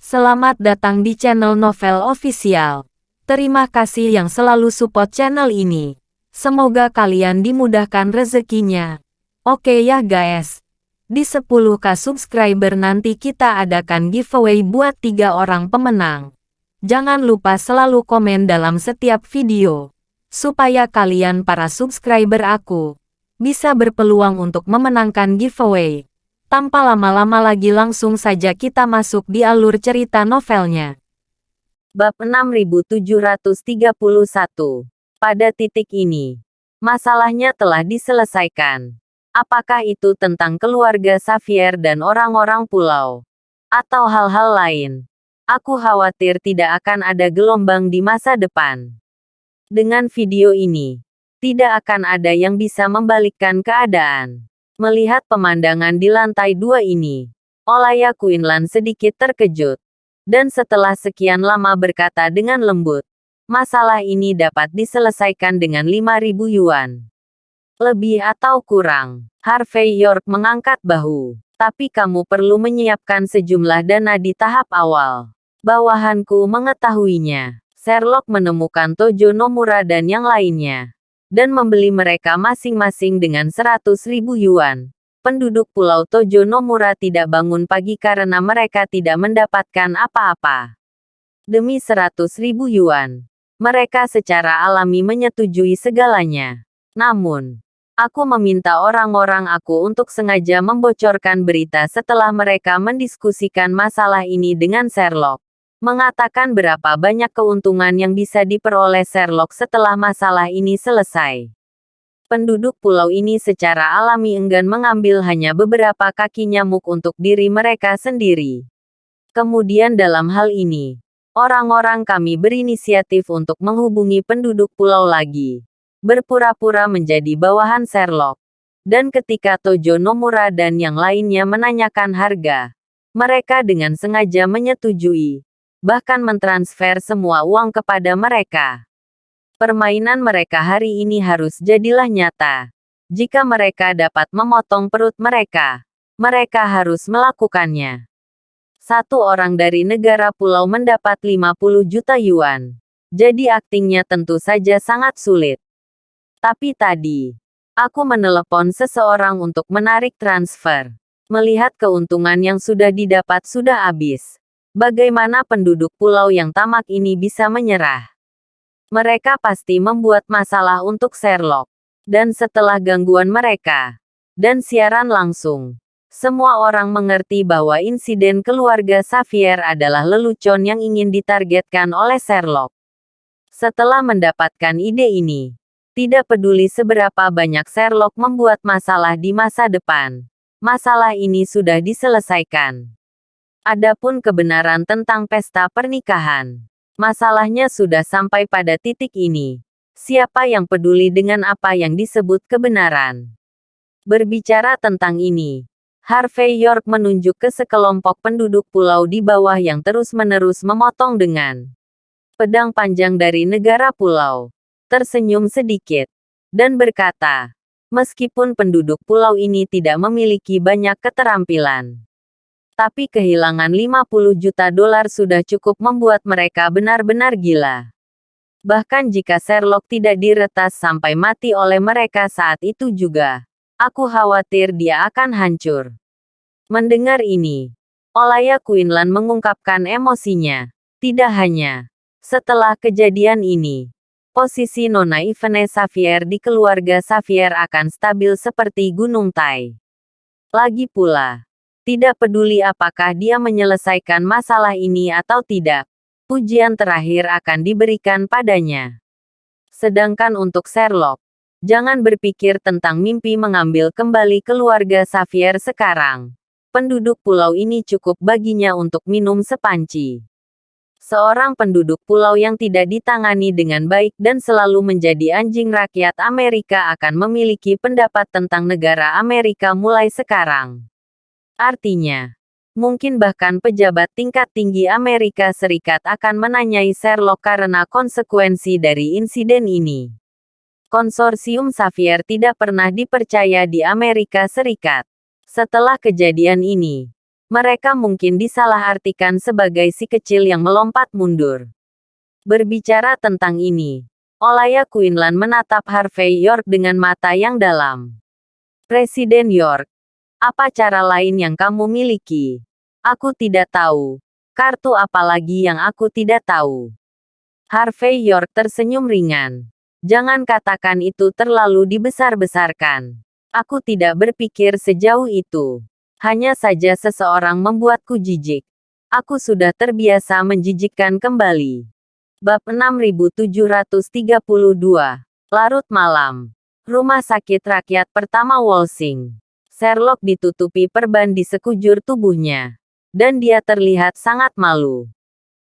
Selamat datang di channel Novel Official. Terima kasih yang selalu support channel ini. Semoga kalian dimudahkan rezekinya. Oke ya guys. Di 10k subscriber nanti kita adakan giveaway buat 3 orang pemenang. Jangan lupa selalu komen dalam setiap video. Supaya kalian para subscriber aku bisa berpeluang untuk memenangkan giveaway. Tanpa lama-lama lagi langsung saja kita masuk di alur cerita novelnya. Bab 6731. Pada titik ini, masalahnya telah diselesaikan. Apakah itu tentang keluarga Xavier dan orang-orang pulau? Atau hal-hal lain? Aku khawatir tidak akan ada gelombang di masa depan. Dengan video ini, tidak akan ada yang bisa membalikkan keadaan. Melihat pemandangan di lantai 2 ini, Olaya Quinlan sedikit terkejut. Dan setelah sekian lama berkata dengan lembut, masalah ini dapat diselesaikan dengan 5.000 yuan. Lebih atau kurang, Harvey York mengangkat bahu. Tapi kamu perlu menyiapkan sejumlah dana di tahap awal. Bawahanku mengetahuinya. Sherlock menemukan Tojo Nomura dan yang lainnya. Dan membeli mereka masing-masing dengan 100.000 yuan. Penduduk Pulau Tojo Nomura tidak bangun pagi karena mereka tidak mendapatkan apa-apa. Demi 100.000 yuan, mereka secara alami menyetujui segalanya. Namun, aku meminta orang-orang aku untuk sengaja membocorkan berita setelah mereka mendiskusikan masalah ini dengan Sherlock. Mengatakan berapa banyak keuntungan yang bisa diperoleh Sherlock setelah masalah ini selesai. Penduduk pulau ini secara alami enggan mengambil hanya beberapa kaki nyamuk untuk diri mereka sendiri. Kemudian dalam hal ini, orang-orang kami berinisiatif untuk menghubungi penduduk pulau lagi. Berpura-pura menjadi bawahan Sherlock. Dan ketika Tojo Nomura dan yang lainnya menanyakan harga, mereka dengan sengaja menyetujui. Bahkan mentransfer semua uang kepada mereka. Permainan mereka hari ini harus jadilah nyata. Jika mereka dapat memotong perut mereka, mereka harus melakukannya. Satu orang dari negara pulau mendapat 50 juta yuan. Jadi aktingnya tentu saja sangat sulit. Tapi tadi, aku menelepon seseorang untuk menarik transfer. Melihat keuntungan yang sudah didapat sudah habis. Bagaimana penduduk pulau yang tamak ini bisa menyerah? Mereka pasti membuat masalah untuk Sherlock. Dan setelah gangguan mereka, dan siaran langsung, semua orang mengerti bahwa insiden keluarga Xavier adalah lelucon yang ingin ditargetkan oleh Sherlock. Setelah mendapatkan ide ini, tidak peduli seberapa banyak Sherlock membuat masalah di masa depan, masalah ini sudah diselesaikan. Adapun kebenaran tentang pesta pernikahan, masalahnya sudah sampai pada titik ini. Siapa yang peduli dengan apa yang disebut kebenaran? Berbicara tentang ini, Harvey York menunjuk ke sekelompok penduduk pulau di bawah yang terus-menerus memotong dengan pedang panjang dari negara pulau. Tersenyum sedikit, dan berkata, meskipun penduduk pulau ini tidak memiliki banyak keterampilan, tapi kehilangan 50 juta dolar sudah cukup membuat mereka benar-benar gila. Bahkan jika Sherlock tidak diretas sampai mati oleh mereka saat itu juga, aku khawatir dia akan hancur. Mendengar ini, Olaya Quinlan mengungkapkan emosinya. Tidak hanya setelah kejadian ini, posisi Nona Yvonne Xavier di keluarga Xavier akan stabil seperti Gunung Tai. Lagi pula, tidak peduli apakah dia menyelesaikan masalah ini atau tidak, pujian terakhir akan diberikan padanya. Sedangkan untuk Sherlock, jangan berpikir tentang mimpi mengambil kembali keluarga Xavier sekarang. Penduduk pulau ini cukup baginya untuk minum sepanci. Seorang penduduk pulau yang tidak ditangani dengan baik dan selalu menjadi anjing rakyat Amerika akan memiliki pendapat tentang negara Amerika mulai sekarang. Artinya, mungkin bahkan pejabat tingkat tinggi Amerika Serikat akan menanyai Sherlock karena konsekuensi dari insiden ini. Konsorsium Xavier tidak pernah dipercaya di Amerika Serikat. Setelah kejadian ini, Mereka mungkin disalahartikan sebagai si kecil yang melompat mundur. Berbicara tentang ini, Olaya Quinlan menatap Harvey York dengan mata yang dalam. Presiden York, apa cara lain yang kamu miliki? Aku tidak tahu. Kartu apa lagi yang aku tidak tahu? Harvey York tersenyum ringan. Jangan katakan itu terlalu dibesar-besarkan. Aku tidak berpikir sejauh itu. Hanya saja seseorang membuatku jijik. Aku sudah terbiasa menjijikkan kembali. Bab 6732. Larut malam. Rumah sakit rakyat pertama Walsing. Sherlock ditutupi perban di sekujur tubuhnya. Dan dia terlihat sangat malu.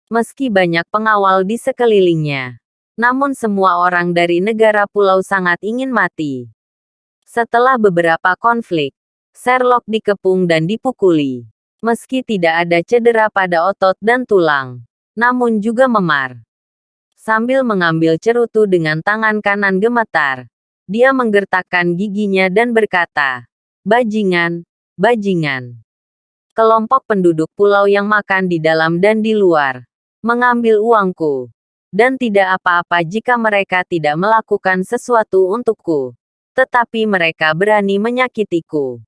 Meski banyak pengawal di sekelilingnya. Namun semua orang dari negara pulau sangat ingin mati. Setelah beberapa konflik, Sherlock dikepung dan dipukuli. Meski tidak ada cedera pada otot dan tulang, namun juga memar. Sambil mengambil cerutu dengan tangan kanan gemetar, dia menggertakkan giginya dan berkata, "Bajingan, bajingan. Kelompok penduduk pulau yang makan di dalam dan di luar, mengambil uangku. Dan tidak apa-apa jika mereka tidak melakukan sesuatu untukku. Tetapi mereka berani menyakitiku.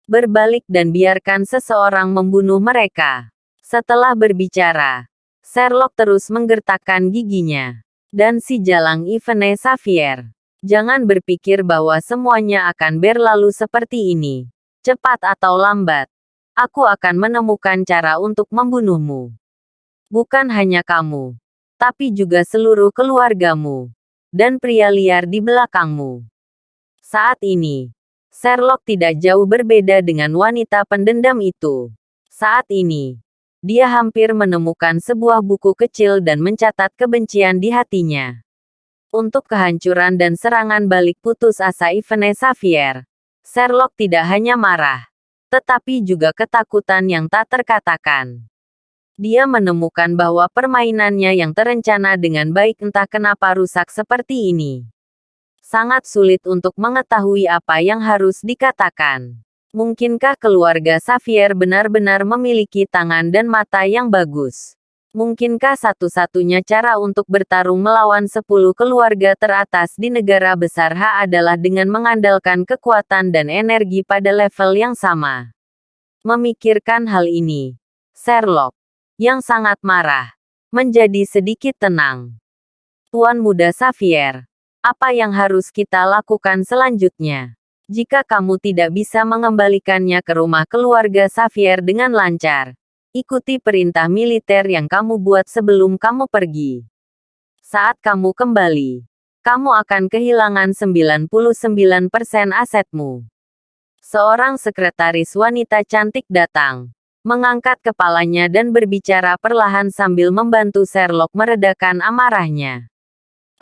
Berbalik dan biarkan seseorang membunuh mereka." Setelah berbicara, Sherlock terus menggertakkan giginya. Dan si jalang Yvonne Xavier. Jangan berpikir bahwa semuanya akan berlalu seperti ini. Cepat atau lambat, aku akan menemukan cara untuk membunuhmu. Bukan hanya kamu, tapi juga seluruh keluargamu. Dan pria liar di belakangmu. Saat ini, Sherlock tidak jauh berbeda dengan wanita pendendam itu. Saat ini, dia hampir menemukan sebuah buku kecil dan mencatat kebencian di hatinya. Untuk kehancuran dan serangan balik putus asa Yvonne Xavier, Sherlock tidak hanya marah, tetapi juga ketakutan yang tak terkatakan. Dia menemukan bahwa permainannya yang terencana dengan baik entah kenapa rusak seperti ini. Sangat sulit untuk mengetahui apa yang harus dikatakan. Mungkinkah keluarga Xavier benar-benar memiliki tangan dan mata yang bagus? Mungkinkah satu-satunya cara untuk bertarung melawan 10 keluarga teratas di negara besar H adalah dengan mengandalkan kekuatan dan energi pada level yang sama? Memikirkan hal ini, Sherlock, yang sangat marah, menjadi sedikit tenang. Tuan Muda Xavier, apa yang harus kita lakukan selanjutnya? Jika kamu tidak bisa mengembalikannya ke rumah keluarga Xavier dengan lancar, ikuti perintah militer yang kamu buat sebelum kamu pergi. Saat kamu kembali, kamu akan kehilangan 99% asetmu. Seorang sekretaris wanita cantik datang, mengangkat kepalanya dan berbicara perlahan sambil membantu Sherlock meredakan amarahnya.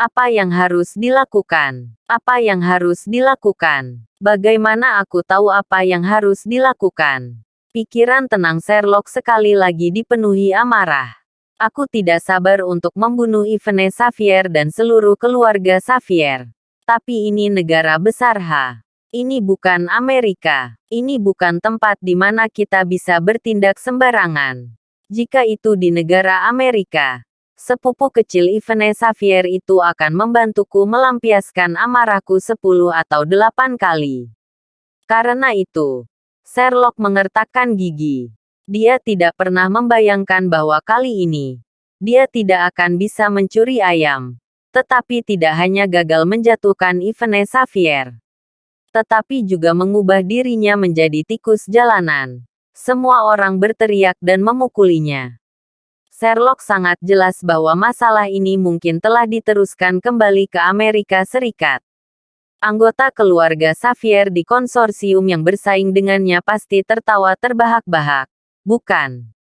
Apa yang harus dilakukan? Apa yang harus dilakukan? Bagaimana aku tahu apa yang harus dilakukan? Pikiran tenang Sherlock sekali lagi dipenuhi amarah. Aku tidak sabar untuk membunuh Yvonne Xavier dan seluruh keluarga Xavier. Tapi ini negara besar H. Ini bukan Amerika. Ini bukan tempat di mana kita bisa bertindak sembarangan. Jika itu di negara Amerika, sepupu kecil Yvonne Xavier itu akan membantuku melampiaskan amarahku 10 atau 8 kali. Karena itu, Sherlock mengertakkan gigi. Dia tidak pernah membayangkan bahwa kali ini, dia tidak akan bisa mencuri ayam. Tetapi tidak hanya gagal menjatuhkan Yvonne Xavier, tetapi juga mengubah dirinya menjadi tikus jalanan. Semua orang berteriak dan memukulinya. Sherlock sangat jelas bahwa masalah ini mungkin telah diteruskan kembali ke Amerika Serikat. Anggota keluarga Xavier di konsorsium yang bersaing dengannya pasti tertawa terbahak-bahak. Bukan.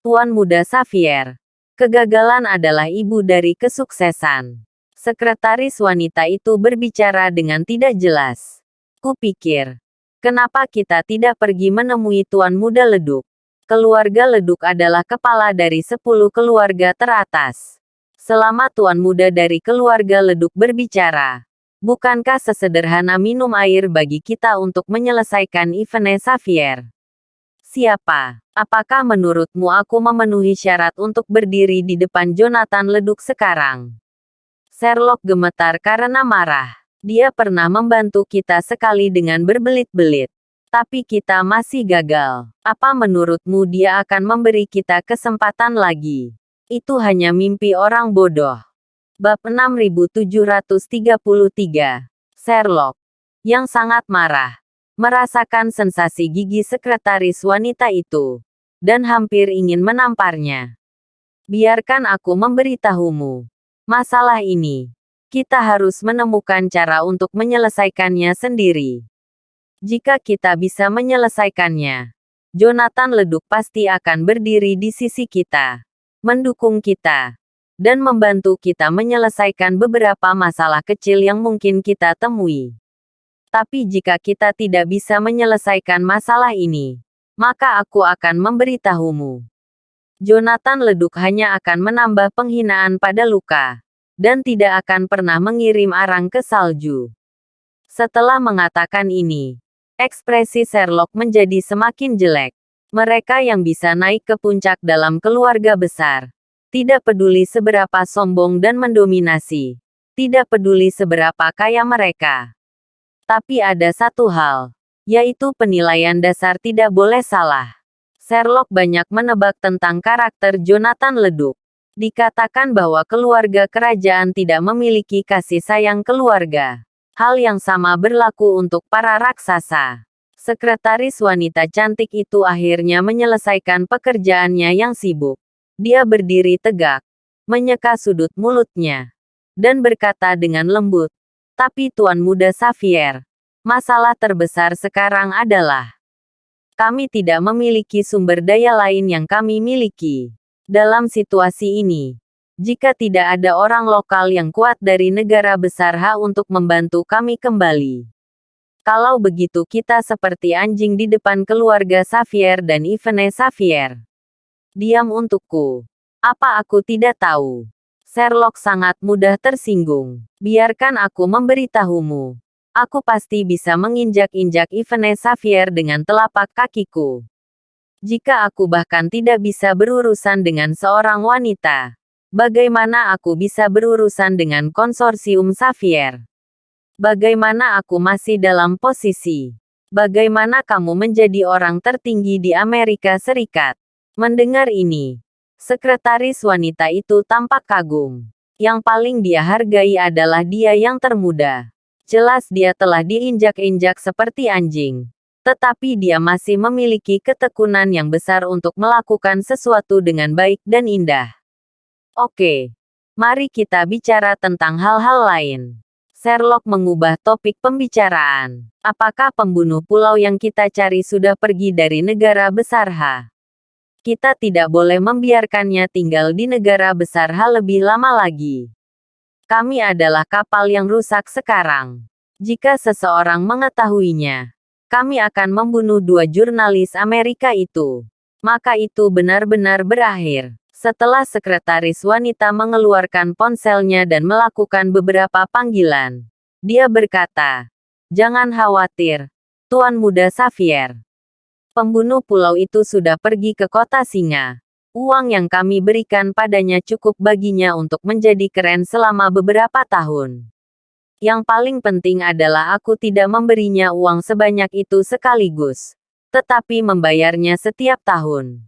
Tuan Muda Xavier. Kegagalan adalah ibu dari kesuksesan. Sekretaris wanita itu berbicara dengan tidak jelas. Kupikir, kenapa kita tidak pergi menemui Tuan Muda Leduk? Keluarga Leduk adalah kepala dari 10 keluarga teratas. Selama Tuan Muda dari keluarga Leduk berbicara, bukankah sesederhana minum air bagi kita untuk menyelesaikan Yvonne Xavier? Siapa? Apakah menurutmu aku memenuhi syarat untuk berdiri di depan Jonathan Leduk sekarang? Sherlock gemetar karena marah. Dia pernah membantu kita sekali dengan berbelit-belit. Tapi kita masih gagal. Apa menurutmu dia akan memberi kita kesempatan lagi? Itu hanya mimpi orang bodoh. Bab 6733. Sherlock, yang sangat marah, merasakan sensasi gigi sekretaris wanita itu, dan hampir ingin menamparnya. Biarkan aku memberitahumu. Masalah ini, kita harus menemukan cara untuk menyelesaikannya sendiri. Jika kita bisa menyelesaikannya, Jonathan Leduk pasti akan berdiri di sisi kita, mendukung kita, dan membantu kita menyelesaikan beberapa masalah kecil yang mungkin kita temui. Tapi jika kita tidak bisa menyelesaikan masalah ini, maka aku akan memberitahumu. Jonathan Leduk hanya akan menambah penghinaan pada luka, dan tidak akan pernah mengirim arang ke salju. Setelah mengatakan ini, ekspresi Sherlock menjadi semakin jelek. Mereka yang bisa naik ke puncak dalam keluarga besar, tidak peduli seberapa sombong dan mendominasi, tidak peduli seberapa kaya mereka. Tapi ada satu hal, yaitu penilaian dasar tidak boleh salah. Sherlock banyak menebak tentang karakter Jonathan Leduk. Dikatakan bahwa keluarga kerajaan tidak memiliki kasih sayang keluarga. Hal yang sama berlaku untuk para raksasa. Sekretaris wanita cantik itu akhirnya menyelesaikan pekerjaannya yang sibuk. Dia berdiri tegak, menyeka sudut mulutnya, dan berkata dengan lembut, "Tapi Tuan Muda Xavier, masalah terbesar sekarang adalah kami tidak memiliki sumber daya lain yang kami miliki. Dalam situasi ini, jika tidak ada orang lokal yang kuat dari negara besar untuk membantu kami kembali. Kalau begitu kita seperti anjing di depan keluarga Xavier dan Yvonne Xavier. Diam untukku. Apa aku tidak tahu?" Sherlock sangat mudah tersinggung. "Biarkan aku memberitahumu. Aku pasti bisa menginjak-injak Yvonne Xavier dengan telapak kakiku. Jika aku bahkan tidak bisa berurusan dengan seorang wanita, bagaimana aku bisa berurusan dengan konsorsium Xavier? Bagaimana aku masih dalam posisi? Bagaimana kamu menjadi orang tertinggi di Amerika Serikat?" Mendengar ini, sekretaris wanita itu tampak kagum. Yang paling dia hargai adalah dia yang termuda. Jelas dia telah diinjak-injak seperti anjing. Tetapi dia masih memiliki ketekunan yang besar untuk melakukan sesuatu dengan baik dan indah. Oke, mari kita bicara tentang hal-hal lain. Sherlock mengubah topik pembicaraan. Apakah pembunuh pulau yang kita cari sudah pergi dari negara besar H? Kita tidak boleh membiarkannya tinggal di negara besar H lebih lama lagi. Kami adalah kapal yang rusak sekarang. Jika seseorang mengetahuinya, kami akan membunuh 2 jurnalis Amerika itu. Maka itu benar-benar berakhir. Setelah sekretaris wanita mengeluarkan ponselnya dan melakukan beberapa panggilan, dia berkata, "Jangan khawatir, Tuan Muda Xavier. Pembunuh pulau itu sudah pergi ke kota Singa. Uang yang kami berikan padanya cukup baginya untuk menjadi keren selama beberapa tahun. Yang paling penting adalah aku tidak memberinya uang sebanyak itu sekaligus, tetapi membayarnya setiap tahun.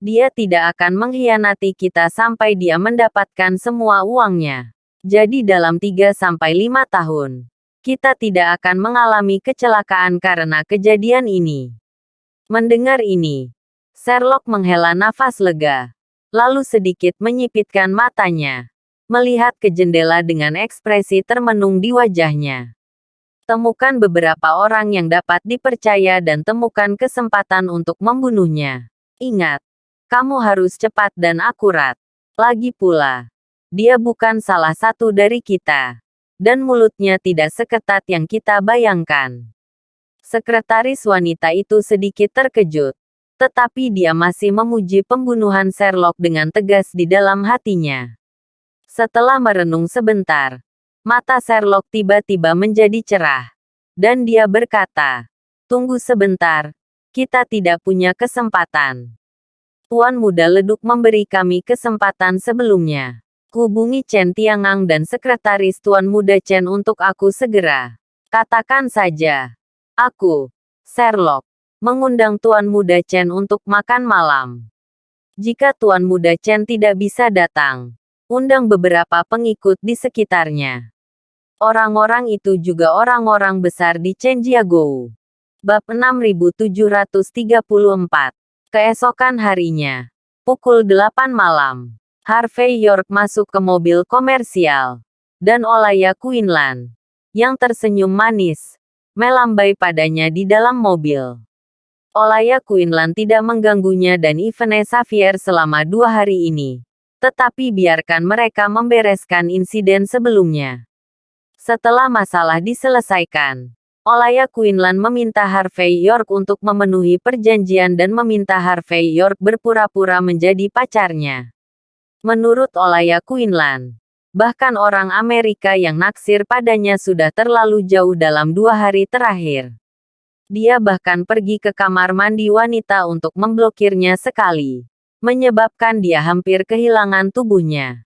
Dia tidak akan mengkhianati kita sampai dia mendapatkan semua uangnya. Jadi dalam 3-5 tahun, kita tidak akan mengalami kecelakaan karena kejadian ini." Mendengar ini, Sherlock menghela nafas lega, lalu sedikit menyipitkan matanya, melihat ke jendela dengan ekspresi termenung di wajahnya. "Temukan beberapa orang yang dapat dipercaya dan temukan kesempatan untuk membunuhnya. Ingat, kamu harus cepat dan akurat. Lagi pula, dia bukan salah satu dari kita, dan mulutnya tidak seketat yang kita bayangkan." Sekretaris wanita itu sedikit terkejut, tetapi dia masih memuji pembunuhan Sherlock dengan tegas di dalam hatinya. Setelah merenung sebentar, mata Sherlock tiba-tiba menjadi cerah, dan dia berkata, "Tunggu sebentar, Kita tidak punya kesempatan. Tuan Muda Leduk memberi kami kesempatan sebelumnya. Hubungi Chen Tiangang dan sekretaris Tuan Muda Chen untuk aku segera. Katakan saja. Aku, Sherlock, mengundang Tuan Muda Chen untuk makan malam. Jika Tuan Muda Chen tidak bisa datang, undang beberapa pengikut di sekitarnya. Orang-orang itu juga orang-orang besar di Chenjiagou. Bab 6734. Keesokan harinya, pukul 8 malam, Harvey York masuk ke mobil komersial, dan Olaya Quinlan, yang tersenyum manis, melambai padanya di dalam mobil. Olaya Quinlan tidak mengganggunya dan Yvonne Xavier selama 2 hari ini, tetapi biarkan mereka membereskan insiden sebelumnya. Setelah masalah diselesaikan, Olaya Quinlan meminta Harvey York untuk memenuhi perjanjian dan meminta Harvey York berpura-pura menjadi pacarnya. Menurut Olaya Quinlan, bahkan orang Amerika yang naksir padanya sudah terlalu jauh dalam 2 hari terakhir. Dia bahkan pergi ke kamar mandi wanita untuk memblokirnya sekali, menyebabkan dia hampir kehilangan tubuhnya.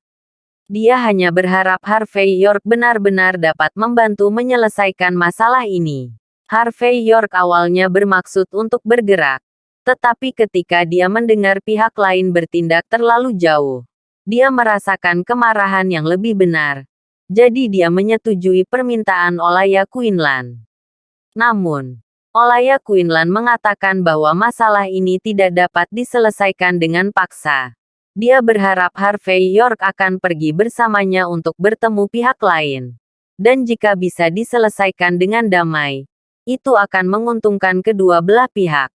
Dia hanya berharap Harvey York benar-benar dapat membantu menyelesaikan masalah ini. Harvey York awalnya bermaksud untuk bergerak, tetapi ketika dia mendengar pihak lain bertindak terlalu jauh, dia merasakan kemarahan yang lebih benar. Jadi dia menyetujui permintaan Olaya Quinlan. Namun, Olaya Quinlan mengatakan bahwa masalah ini tidak dapat diselesaikan dengan paksa. Dia berharap Harvey York akan pergi bersamanya untuk bertemu pihak lain. Dan jika bisa diselesaikan dengan damai, itu akan menguntungkan kedua belah pihak.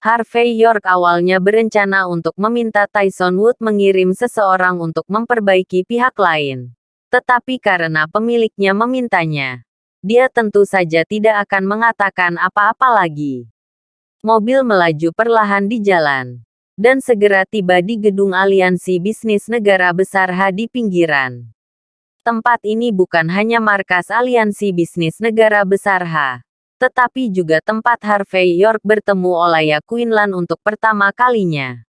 Harvey York awalnya berencana untuk meminta Tyson Wood mengirim seseorang untuk memperbaiki pihak lain. Tetapi karena pemiliknya memintanya, dia tentu saja tidak akan mengatakan apa-apa lagi. Mobil melaju perlahan di jalan, dan segera tiba di gedung Aliansi Bisnis Negara Besar H di pinggiran. Tempat ini bukan hanya markas Aliansi Bisnis Negara Besar H, tetapi juga tempat Harvey York bertemu Olaya Quinlan untuk pertama kalinya.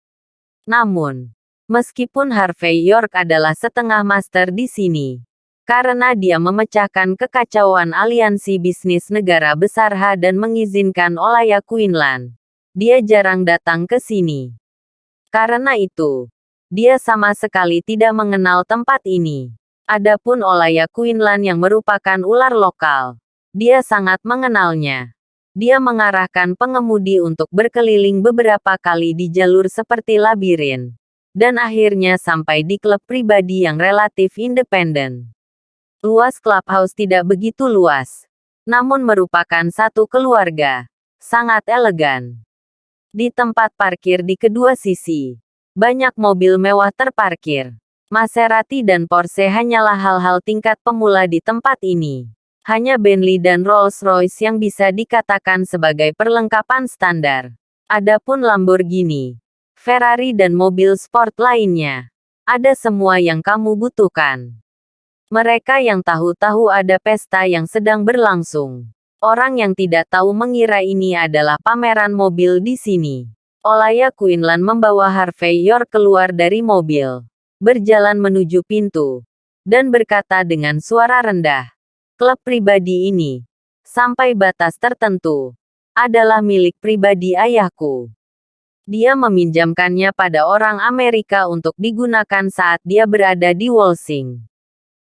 Namun, meskipun Harvey York adalah setengah master di sini, karena dia memecahkan kekacauan Aliansi Bisnis Negara Besar H dan mengizinkan Olaya Quinlan, dia jarang datang ke sini. Karena itu, dia sama sekali tidak mengenal tempat ini. Adapun Olaya Quinlan yang merupakan ular lokal, dia sangat mengenalnya. Dia mengarahkan pengemudi untuk berkeliling beberapa kali di jalur seperti labirin, dan akhirnya sampai di klub pribadi yang relatif independen. Luas clubhouse tidak begitu luas, namun merupakan satu keluarga, sangat elegan. Di tempat parkir di kedua sisi, banyak mobil mewah terparkir. Maserati dan Porsche hanyalah hal-hal tingkat pemula di tempat ini. Hanya Bentley dan Rolls-Royce yang bisa dikatakan sebagai perlengkapan standar. Adapun Lamborghini, Ferrari dan mobil sport lainnya, ada semua yang kamu butuhkan. Mereka yang tahu-tahu ada pesta yang sedang berlangsung. Orang yang tidak tahu mengira ini adalah pameran mobil di sini. Olaya Quinlan membawa Harvey York keluar dari mobil, berjalan menuju pintu, dan berkata dengan suara rendah, "Klub pribadi ini, sampai batas tertentu, adalah milik pribadi ayahku." Dia meminjamkannya pada orang Amerika untuk digunakan saat dia berada di Wolsing.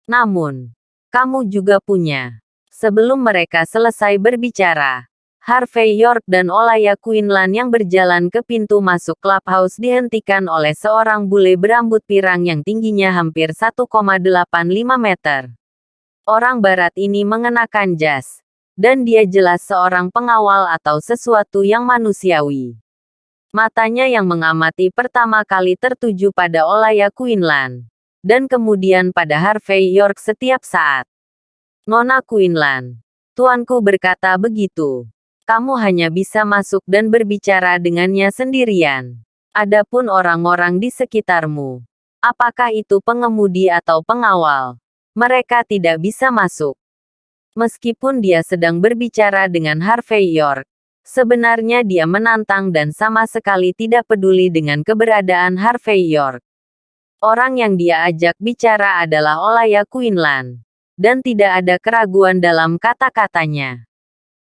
Namun, kamu juga punya. Sebelum mereka selesai berbicara, Harvey York dan Olaya Quinlan yang berjalan ke pintu masuk clubhouse dihentikan oleh seorang bule berambut pirang yang tingginya hampir 1,85 meter. Orang barat ini mengenakan jas, dan dia jelas seorang pengawal atau sesuatu yang manusiawi. Matanya yang mengamati pertama kali tertuju pada Olaya Quinlan, dan kemudian pada Harvey York setiap saat. "Nona Quinlan, tuanku berkata begitu. Kamu hanya bisa masuk dan berbicara dengannya sendirian. Adapun orang-orang di sekitarmu, apakah itu pengemudi atau pengawal, mereka tidak bisa masuk." Meskipun dia sedang berbicara dengan Harvey York, Sebenarnya dia menantang dan sama sekali tidak peduli dengan keberadaan Harvey York. Orang yang dia ajak bicara adalah Olaya Quinlan. Dan tidak ada keraguan dalam kata-katanya.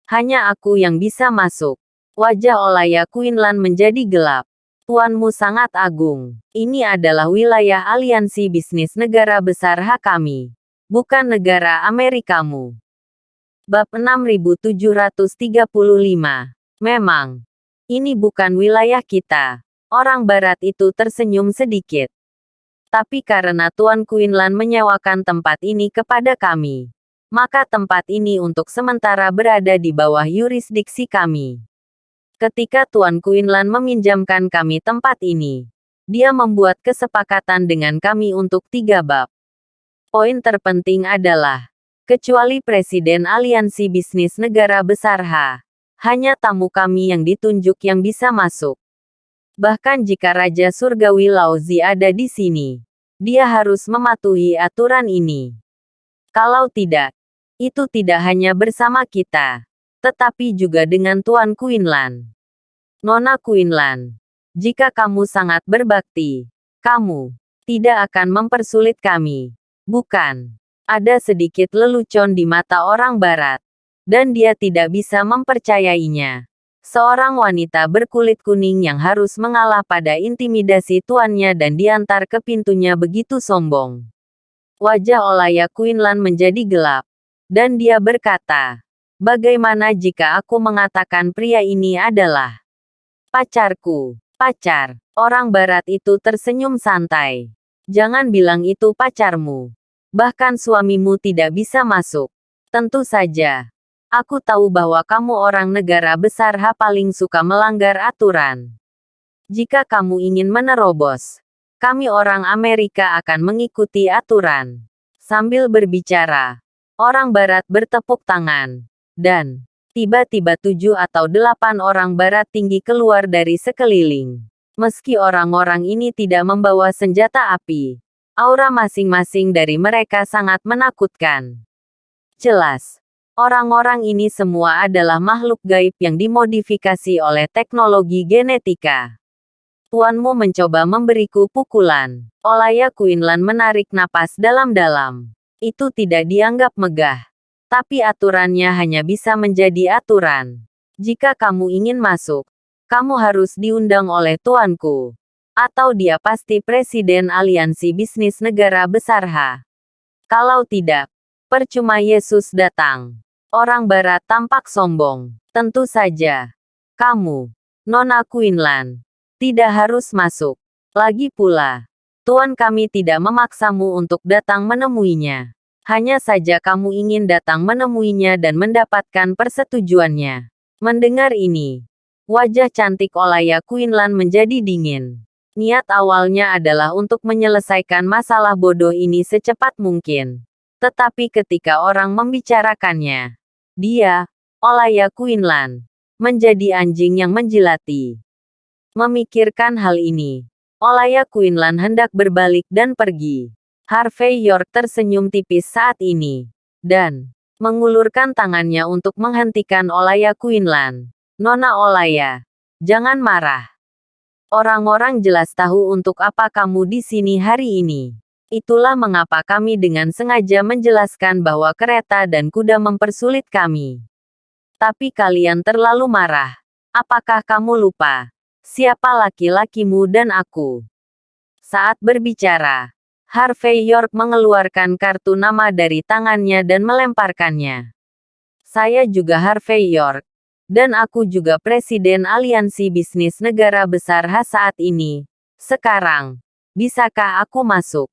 Hanya aku yang bisa masuk. Wajah Olaya Quinlan menjadi gelap. Tuanmu sangat agung. Ini adalah wilayah aliansi bisnis negara besar kami. Bukan negara Amerikamu. Bab 6735. Memang. Ini bukan wilayah kita. Orang barat itu tersenyum sedikit. Tapi karena Tuan Quinlan menyewakan tempat ini kepada kami, maka tempat ini untuk sementara berada di bawah yurisdiksi kami. Ketika Tuan Quinlan meminjamkan kami tempat ini, dia membuat kesepakatan dengan kami untuk 3 bab. Poin terpenting adalah, kecuali Presiden Aliansi Bisnis Negara Besar hanya tamu kami yang ditunjuk yang bisa masuk. Bahkan jika Raja Surgawi Laozi ada di sini, dia harus mematuhi aturan ini. Kalau tidak, itu tidak hanya bersama kita, tetapi juga dengan Tuan Quinlan. Nona Quinlan, jika kamu sangat berbakti, kamu tidak akan mempersulit kami, bukan? Ada sedikit lelucon di mata orang barat, dan dia tidak bisa mempercayainya. Seorang wanita berkulit kuning yang harus mengalah pada intimidasi tuannya dan diantar ke pintunya begitu sombong. Wajah Olaya Quinlan menjadi gelap, dan dia berkata, "Bagaimana jika aku mengatakan pria ini adalah pacarku?" Pacar. Orang barat itu tersenyum santai. Jangan bilang itu pacarmu. Bahkan suamimu tidak bisa masuk. Tentu saja. Aku tahu bahwa kamu orang negara besar paling suka melanggar aturan. Jika kamu ingin menerobos, kami orang Amerika akan mengikuti aturan. Sambil berbicara, orang barat bertepuk tangan. Dan, tiba-tiba 7 atau 8 orang barat tinggi keluar dari sekeliling. Meski orang-orang ini tidak membawa senjata api, aura masing-masing dari mereka sangat menakutkan. Jelas. Orang-orang ini semua adalah makhluk gaib yang dimodifikasi oleh teknologi genetika. Tuanmu mencoba memberiku pukulan. Olaya Quinlan menarik napas dalam-dalam. Itu tidak dianggap megah. Tapi aturannya hanya bisa menjadi aturan. Jika kamu ingin masuk, kamu harus diundang oleh tuanku. Atau dia pasti Presiden Aliansi Bisnis Negara Besar Kalau tidak, percuma Yesus datang. Orang barat tampak sombong. Tentu saja. Kamu, Nona Quinlan, tidak harus masuk. Lagi pula, Tuan kami tidak memaksamu untuk datang menemuinya. Hanya saja kamu ingin datang menemuinya dan mendapatkan persetujuannya. Mendengar ini, wajah cantik Olaya Quinlan menjadi dingin. Niat awalnya adalah untuk menyelesaikan masalah bodoh ini secepat mungkin. Tetapi ketika orang membicarakannya, dia, Olaya Quinlan, menjadi anjing yang menjilati. Memikirkan hal ini, Olaya Quinlan hendak berbalik dan pergi. Harvey York tersenyum tipis saat ini, dan mengulurkan tangannya untuk menghentikan Olaya Quinlan. Nona Olaya, jangan marah. Orang-orang jelas tahu untuk apa kamu di sini hari ini. Itulah mengapa kami dengan sengaja menjelaskan bahwa kereta dan kuda mempersulit kami. Tapi kalian terlalu marah. Apakah kamu lupa? Siapa laki-lakimu dan aku? Saat berbicara, Harvey York mengeluarkan kartu nama dari tangannya dan melemparkannya. Saya juga Harvey York. Dan aku juga Presiden Aliansi Bisnis Negara Besar saat ini. Sekarang, bisakah aku masuk?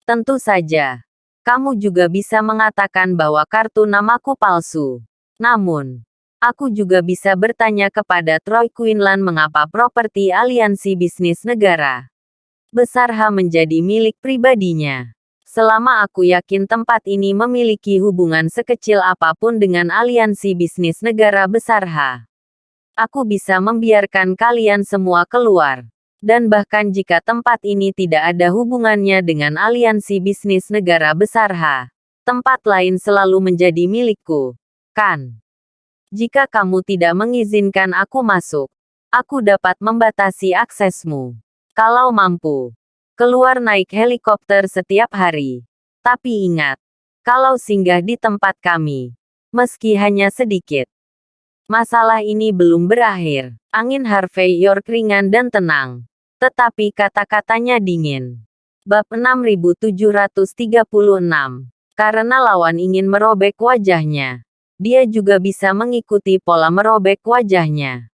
Tentu saja. Kamu juga bisa mengatakan bahwa kartu namaku palsu. Namun, aku juga bisa bertanya kepada Troy Quinlan mengapa properti Aliansi Bisnis Negara Besar menjadi milik pribadinya. Selama aku yakin tempat ini memiliki hubungan sekecil apapun dengan Aliansi Bisnis Negara Besar aku bisa membiarkan kalian semua keluar. Dan bahkan jika tempat ini tidak ada hubungannya dengan Aliansi Bisnis Negara Besar tempat lain selalu menjadi milikku, kan? Jika kamu tidak mengizinkan aku masuk, aku dapat membatasi aksesmu. Kalau mampu, keluar naik helikopter setiap hari. Tapi ingat, kalau singgah di tempat kami, meski hanya sedikit, masalah ini belum berakhir. Angin Harvey York ringan dan tenang. Tetapi kata-katanya dingin. Bab 6736. Karena lawan ingin merobek wajahnya, dia juga bisa mengikuti pola merobek wajahnya.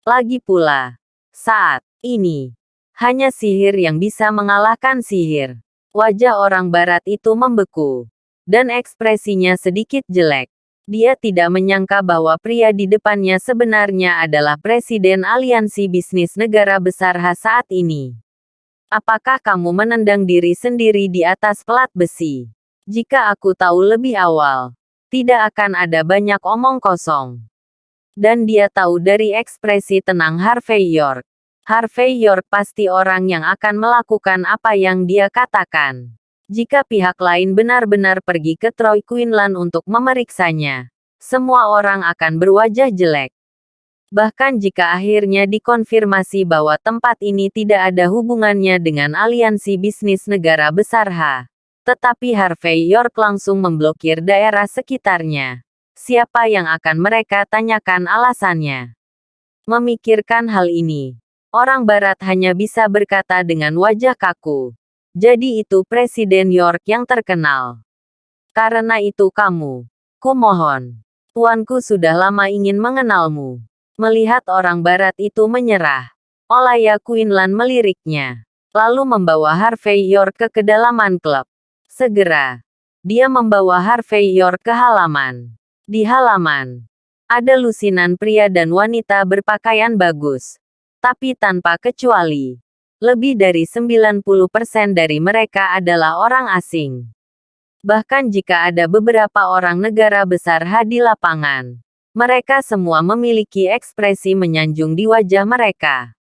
Lagi pula, saat ini, hanya sihir yang bisa mengalahkan sihir. Wajah orang barat itu membeku, dan ekspresinya sedikit jelek. Dia tidak menyangka bahwa pria di depannya sebenarnya adalah Presiden Aliansi Bisnis Negara Besar saat ini. Apakah kamu menendang diri sendiri di atas pelat besi? Jika aku tahu lebih awal, tidak akan ada banyak omong kosong. Dan dia tahu dari ekspresi tenang Harvey York. Harvey York pasti orang yang akan melakukan apa yang dia katakan. Jika pihak lain benar-benar pergi ke Troy Quinlan untuk memeriksanya, semua orang akan berwajah jelek. Bahkan jika akhirnya dikonfirmasi bahwa tempat ini tidak ada hubungannya dengan aliansi bisnis negara besar tetapi Harvey York langsung memblokir daerah sekitarnya. Siapa yang akan mereka tanyakan alasannya? Memikirkan hal ini, orang barat hanya bisa berkata dengan wajah kaku. Jadi itu Presiden York yang terkenal. Karena itu kamu, kumohon. Tuanku sudah lama ingin mengenalmu. Melihat orang barat itu menyerah, Olaya Quinlan meliriknya. Lalu membawa Harvey York ke kedalaman klub. Segera, dia membawa Harvey York ke halaman. Di halaman, ada lusinan pria dan wanita berpakaian bagus. Tapi tanpa kecuali, lebih dari 90% dari mereka adalah orang asing. Bahkan jika ada beberapa orang negara besar di lapangan, mereka semua memiliki ekspresi menyanjung di wajah mereka.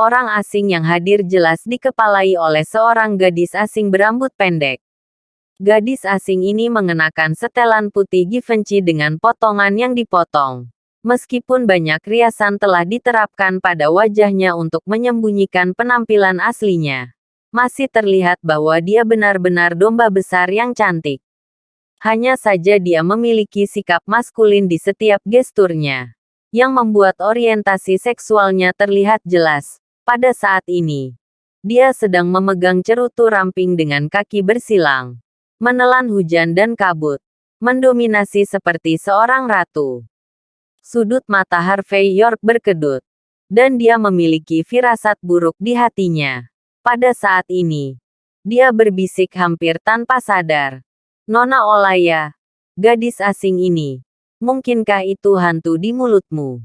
Orang asing yang hadir jelas dikepalai oleh seorang gadis asing berambut pendek. Gadis asing ini mengenakan setelan putih Givenchy dengan potongan yang dipotong. Meskipun banyak riasan telah diterapkan pada wajahnya untuk menyembunyikan penampilan aslinya, masih terlihat bahwa dia benar-benar domba besar yang cantik. Hanya saja dia memiliki sikap maskulin di setiap gesturnya, yang membuat orientasi seksualnya terlihat jelas. Pada saat ini, dia sedang memegang cerutu ramping dengan kaki bersilang, menelan hujan dan kabut, mendominasi seperti seorang ratu. Sudut mata Harvey York berkedut, dan dia memiliki firasat buruk di hatinya. Pada saat ini, dia berbisik hampir tanpa sadar. Nona Olaya, gadis asing ini, mungkinkah itu hantu di mulutmu?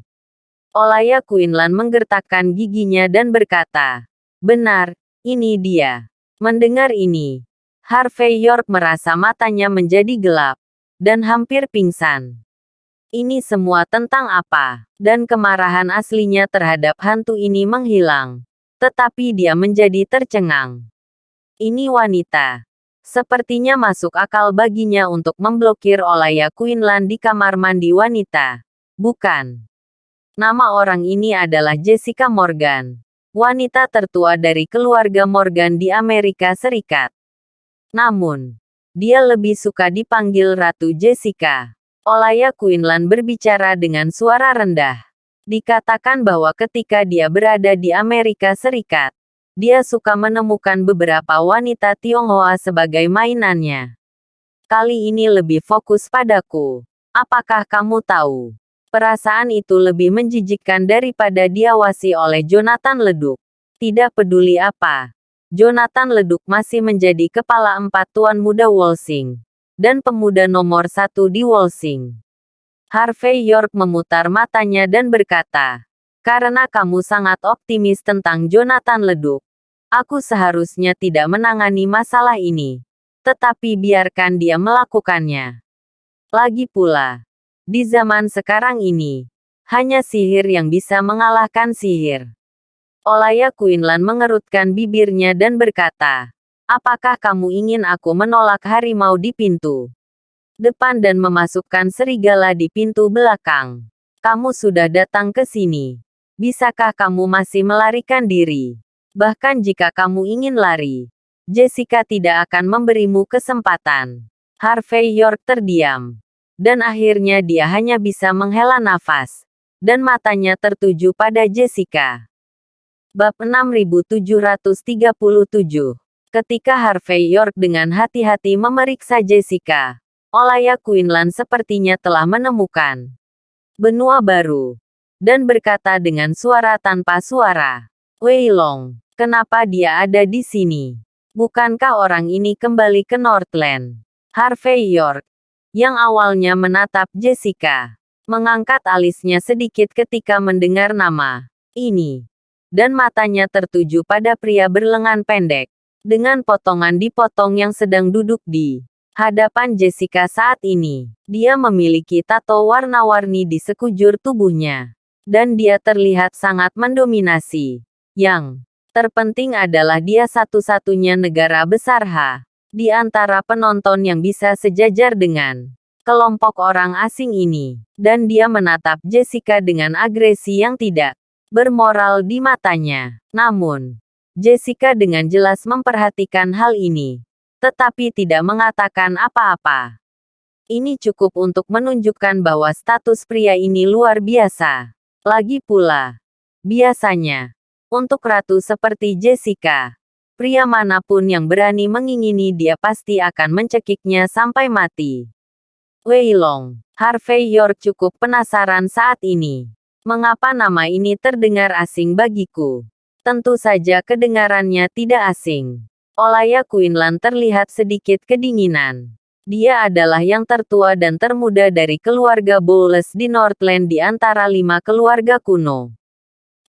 Olaya Quinlan menggertakkan giginya dan berkata, benar, ini dia. Mendengar ini, Harvey York merasa matanya menjadi gelap, dan hampir pingsan. Ini semua tentang apa? Dan kemarahan aslinya terhadap hantu ini menghilang. Tetapi dia menjadi tercengang. Ini wanita. Sepertinya masuk akal baginya untuk memblokir Olaya Quinlan di kamar mandi wanita. Bukan. Nama orang ini adalah Jessica Morgan. Wanita tertua dari keluarga Morgan di Amerika Serikat. Namun, dia lebih suka dipanggil Ratu Jessica. Olaya Quinlan berbicara dengan suara rendah. Dikatakan bahwa ketika dia berada di Amerika Serikat, dia suka menemukan beberapa wanita Tionghoa sebagai mainannya. Kali ini lebih fokus padaku. Apakah kamu tahu? Perasaan itu lebih menjijikkan daripada diawasi oleh Jonathan Leduc. Tidak peduli apa. Jonathan Leduc masih menjadi kepala 4 tuan muda Walsing, dan pemuda nomor 1 di Walsing. Harvey York memutar matanya dan berkata, karena kamu sangat optimis tentang Jonathan Leduc, aku seharusnya tidak menangani masalah ini. Tetapi biarkan dia melakukannya. Lagi pula, di zaman sekarang ini, hanya sihir yang bisa mengalahkan sihir. Olaya Quinlan mengerutkan bibirnya dan berkata, apakah kamu ingin aku menolak harimau di pintu? depan dan memasukkan serigala di pintu belakang. Kamu sudah datang ke sini. Bisakah kamu masih melarikan diri? Bahkan jika kamu ingin lari, Jessica tidak akan memberimu kesempatan. Harvey York terdiam. Dan akhirnya dia hanya bisa menghela nafas. Dan matanya tertuju pada Jessica. Bab 6737. Ketika Harvey York dengan hati-hati memeriksa Jessica, Olaya Quinlan sepertinya telah menemukan benua baru. Dan berkata dengan suara tanpa suara, Wei Long, kenapa dia ada di sini? Bukankah orang ini kembali ke Northland? Harvey York, yang awalnya menatap Jessica, mengangkat alisnya sedikit ketika mendengar nama ini. Dan matanya tertuju pada pria berlengan pendek, dengan potongan dipotong yang sedang duduk di hadapan Jessica saat ini. Dia memiliki tato warna-warni di sekujur tubuhnya. Dan dia terlihat sangat mendominasi. Yang terpenting adalah dia satu-satunya negara besar di antara penonton yang bisa sejajar dengan kelompok orang asing ini. Dan dia menatap Jessica dengan agresi yang tidak bermoral di matanya. Namun, Jessica dengan jelas memperhatikan hal ini. Tetapi tidak mengatakan apa-apa. Ini cukup untuk menunjukkan bahwa status pria ini luar biasa. Lagi pula, biasanya, untuk ratu seperti Jessica, pria manapun yang berani mengingini dia pasti akan mencekiknya sampai mati. Wei Long, Harvey York cukup penasaran saat ini. Mengapa nama ini terdengar asing bagiku? Tentu saja kedengarannya tidak asing. Olaya Quinlan terlihat sedikit kedinginan. Dia adalah yang tertua dan termuda dari keluarga Bowles di Northland di antara 5 keluarga kuno.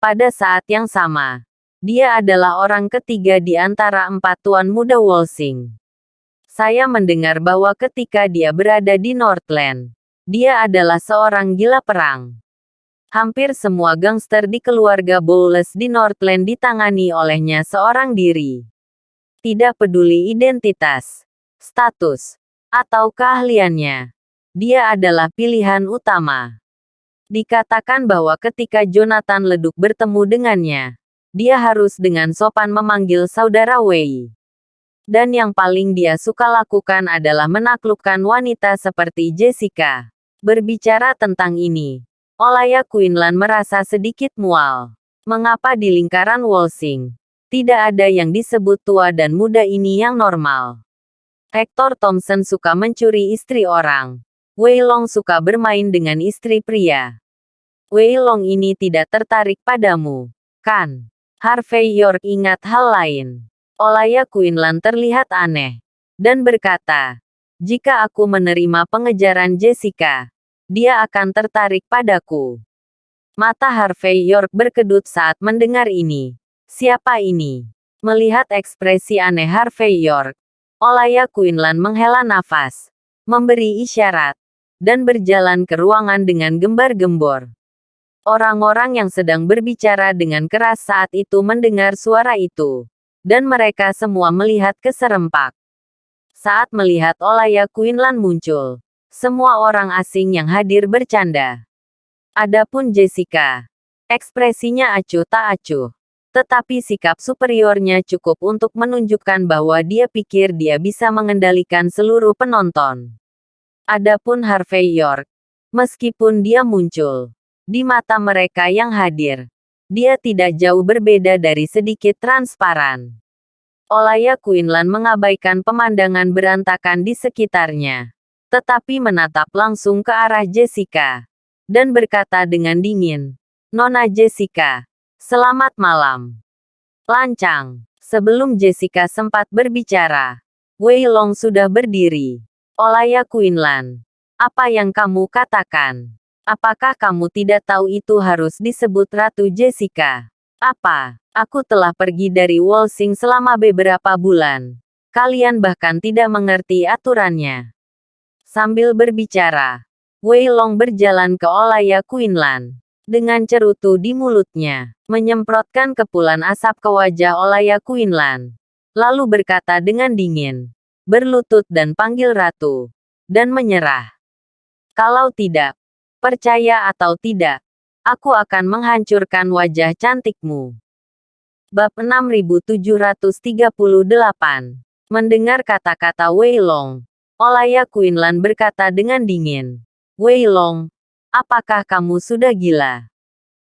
Pada saat yang sama, dia adalah orang ketiga di antara 4 tuan muda Wolsing. Saya mendengar bahwa ketika dia berada di Northland, dia adalah seorang gila perang. Hampir semua gangster di keluarga Bowles di Northland ditangani olehnya seorang diri. Tidak peduli identitas, status, atau keahliannya. Dia adalah pilihan utama. Dikatakan bahwa ketika Jonathan Leduk bertemu dengannya, dia harus dengan sopan memanggil saudara Wei. Dan yang paling dia suka lakukan adalah menaklukkan wanita seperti Jessica. Berbicara tentang ini, Olaya Quinlan merasa sedikit mual. Mengapa di lingkaran Wolsing tidak ada yang disebut tua dan muda ini yang normal? Hector Thompson suka mencuri istri orang. Wei Long suka bermain dengan istri pria. Wei Long ini tidak tertarik padamu, kan? Harvey York ingat hal lain. Olaya Quinlan terlihat aneh. Dan berkata, jika aku menerima pengejaran Jessica, dia akan tertarik padaku. Mata Harvey York berkedut saat mendengar ini. Siapa ini? Melihat ekspresi aneh Harvey York, Olaya Quinlan menghela nafas, memberi isyarat, dan berjalan ke ruangan dengan gembar-gembor. Orang-orang yang sedang berbicara dengan keras saat itu mendengar suara itu, dan mereka semua melihat keserempak. Saat melihat Olaya Quinlan muncul, semua orang asing yang hadir bercanda. Adapun Jessica, ekspresinya acuh tak acuh. Tetapi sikap superiornya cukup untuk menunjukkan bahwa dia pikir dia bisa mengendalikan seluruh penonton. Adapun Harvey York, meskipun dia muncul di mata mereka yang hadir, dia tidak jauh berbeda dari sedikit transparan. Olaya Quinlan mengabaikan pemandangan berantakan di sekitarnya, tetapi menatap langsung ke arah Jessica, dan berkata dengan dingin, Nona Jessica, selamat malam. Lancang. Sebelum Jessica sempat berbicara, Wei Long sudah berdiri. Olaya Quinlan, apa yang kamu katakan? Apakah kamu tidak tahu itu harus disebut Ratu Jessica? Apa? Aku telah pergi dari Wolsing selama beberapa bulan. Kalian bahkan tidak mengerti aturannya. Sambil berbicara, Wei Long berjalan ke Olaya Quinlan. Dengan cerutu di mulutnya, menyemprotkan kepulan asap ke wajah Olaya Quinlan. Lalu berkata dengan dingin, berlutut dan panggil ratu. dan menyerah. Kalau tidak, percaya atau tidak, aku akan menghancurkan wajah cantikmu. Bab 6738. Mendengar kata-kata Wei Long, Olaya Quinlan berkata dengan dingin. Wei Long, apakah kamu sudah gila?